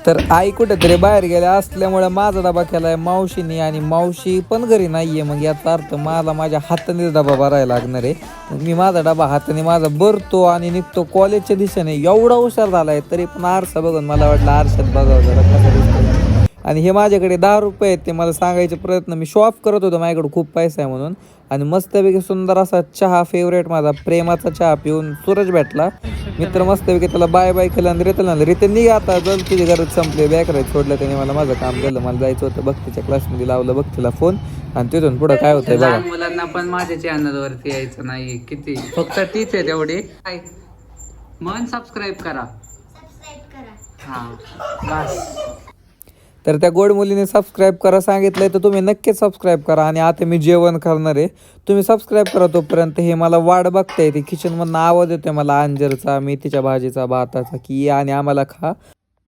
तर आई कुठेतरी बाहेर गेल्या असल्यामुळे माझा डबा केलाय मावशीने आणि मावशी पण घरी नाहीये. मग याचा अर्थ मला माझ्या हाताने डबा भरायला लागणार आहे. मग मी माझा डबा हाताने माझा भरतो आणि निघतो कॉलेजच्या दिशेने. एवढा हुशार झालाय तरी पण आरसा बघून मला वाटलं आरशात बघावं जरा कसा दिसतोय. आणि हे माझ्याकडे 10 रुपये आहेत ते मला सांगायचे प्रयत्न मी शो ऑफ करत होतो माझ्याकडे खूप पैसा आहे म्हणून. आणि मस्तपैकी सुंदर असा चहा फेवरेट माझा प्रेमाचा चहा पिऊन सूरज भेटला. मित्र मस्तपैकी त्याला बाय बाय केलं आणि रिटर्न आलं. रिटर्न निघा आता जर तुझी गरज संपली बॅग राहील सोडलं त्याने मला माझं काम दिलं. मला जायचं होतं भक्तीच्या क्लासमध्ये लावलं भक्तीला फोन आणि तिथून पुढं काय होतंय बघा. लहान मुलांना पण माझ्या चॅनलवरती यायचं नाही किती फक्त तीच आहे तेवढी. मन सबस्क्राईब करा. हा बस. तर त्या गोड मुलीने सबस्क्राईब करा सांगितलंय तर तुम्ही नक्कीच सबस्क्राईब करा. आणि आता मी जेवण करणार आहे. तुम्ही सबस्क्राईब करा तोपर्यंत. हे मला वाट बघताय ते किचनमधनं आवाज येतोय मला अंजरचा मेथीच्या भाजीचा भाताचा की आणि आम्हाला खा.